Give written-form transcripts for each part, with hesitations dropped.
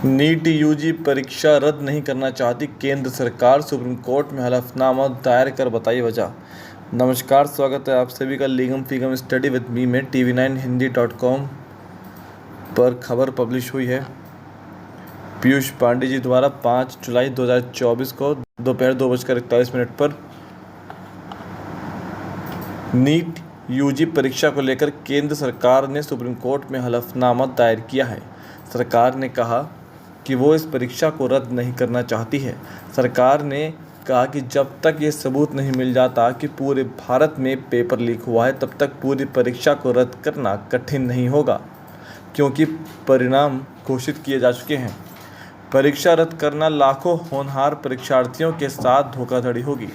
NEET UG परीक्षा रद्द नहीं करना चाहती केंद्र सरकार, सुप्रीम कोर्ट में हलफनामा दायर कर बताई वजह। नमस्कार, स्वागत है आप सभी का लीगम फीगम स्टडी विद मी में tv9hindi.com पर खबर पब्लिश हुई है। पीयूष पांडे जी द्वारा 5 जुलाई 2024 को दोपहर 2:41 पर नीट यूजी परीक्षा को लेकर केंद्र सरकार ने सुप्रीम कोर्ट में हलफनामा दायर किया है। सरकार ने कहा कि वो इस परीक्षा को रद्द नहीं करना चाहती है। सरकार ने कहा कि जब तक ये सबूत नहीं मिल जाता कि पूरे भारत में पेपर लीक हुआ है, तब तक पूरी परीक्षा को रद्द करना कठिन नहीं होगा, क्योंकि परिणाम घोषित किए जा चुके हैं। परीक्षा रद्द करना लाखों होनहार परीक्षार्थियों के साथ धोखाधड़ी होगी।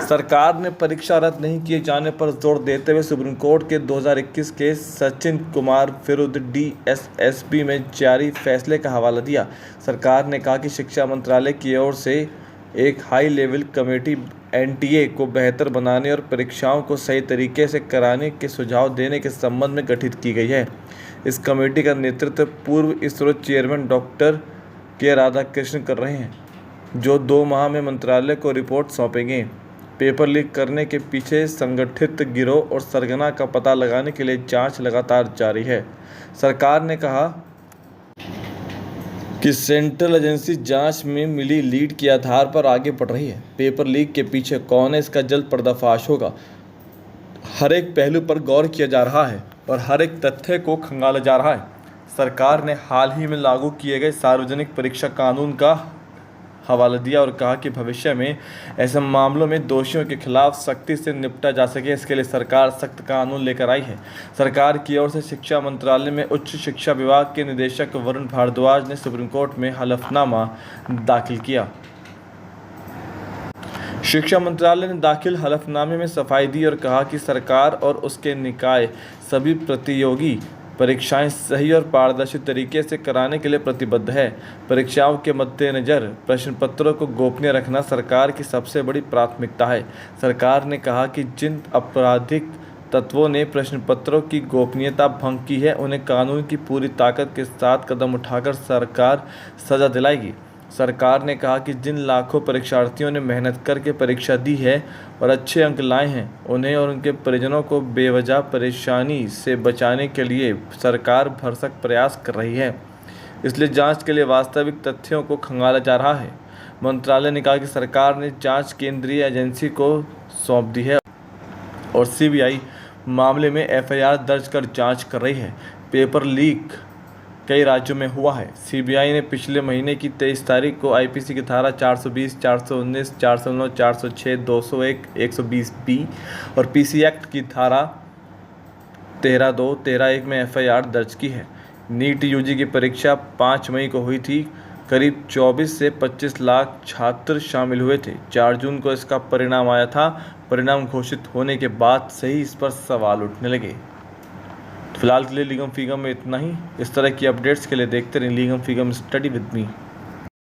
सरकार ने परीक्षा रद्द नहीं किए जाने पर जोर देते हुए सुप्रीम कोर्ट के 2021 के सचिन कुमार विरुद्ध DSSP में जारी फैसले का हवाला दिया। सरकार ने कहा कि शिक्षा मंत्रालय की ओर से एक हाई लेवल कमेटी NTA को बेहतर बनाने और परीक्षाओं को सही तरीके से कराने के सुझाव देने के संबंध में गठित की गई है। इस कमेटी का नेतृत्व पूर्व इसरो चेयरमैन डॉक्टर के राधाकृष्णन कर रहे हैं, जो 2 माह में मंत्रालय को रिपोर्ट सौंपेंगे। पेपर लीक करने के पीछे संगठित गिरोह और सरगना का पता लगाने के लिए जांच लगातार जारी है। सरकार ने कहा कि सेंट्रल एजेंसी जांच में मिली लीड के आधार पर आगे बढ़ रही है। पेपर लीक के पीछे कौन है, इसका जल्द पर्दाफाश होगा। हर एक पहलू पर गौर किया जा रहा है और हर एक तथ्य को खंगाला जा रहा है। सरकार ने हाल ही में लागू किए गए सार्वजनिक परीक्षा कानून का हवाला दिया और कहा कि भविष्य में ऐसे मामलों में दोषियों के खिलाफ सख्ती से निपटा जा सके, इसके लिए सरकार सख्त कानून लेकर आई है। सरकार की ओर से शिक्षा मंत्रालय में उच्च शिक्षा विभाग के निदेशक वरुण भारद्वाज ने सुप्रीम कोर्ट में हलफनामा दाखिल किया। शिक्षा मंत्रालय ने दाखिल हलफनामे में सफाई दी और कहा कि सरकार और उसके निकाय सभी प्रतियोगी परीक्षाएं सही और पारदर्शी तरीके से कराने के लिए प्रतिबद्ध है। परीक्षाओं के मद्देनज़र प्रश्न पत्रों को गोपनीय रखना सरकार की सबसे बड़ी प्राथमिकता है। सरकार ने कहा कि जिन आपराधिक तत्वों ने प्रश्न पत्रों की गोपनीयता भंग की है, उन्हें कानून की पूरी ताकत के साथ कदम उठाकर सरकार सज़ा दिलाएगी। सरकार ने कहा कि जिन लाखों परीक्षार्थियों ने मेहनत करके परीक्षा दी है और अच्छे अंक लाए हैं, उन्हें और उनके परिजनों को बेवजह परेशानी से बचाने के लिए सरकार भरसक प्रयास कर रही है। इसलिए जांच के लिए वास्तविक तथ्यों को खंगाला जा रहा है। मंत्रालय ने कहा कि सरकार ने जांच केंद्रीय एजेंसी को सौंप दी है और CBI मामले में FIR दर्ज कर जाँच कर रही है। पेपर लीक कई राज्यों में हुआ है। CBI ने पिछले महीने की 23 तारीख को IPC की धारा 420, 419, 409, 406, 201, 120B और PC एक्ट की धारा 13(2), 13(1) में FIR दर्ज की है। नीट यूजी की परीक्षा 5 मई को हुई थी। करीब 24 से 25 लाख छात्र शामिल हुए थे। 4 जून को इसका परिणाम आया था। परिणाम घोषित होने के बाद से ही इस पर सवाल उठने लगे। फिलहाल के लिए लीगम फीगम में इतना ही। इस तरह की अपडेट्स के लिए देखते रहें लीगम फीगम स्टडी विद मी।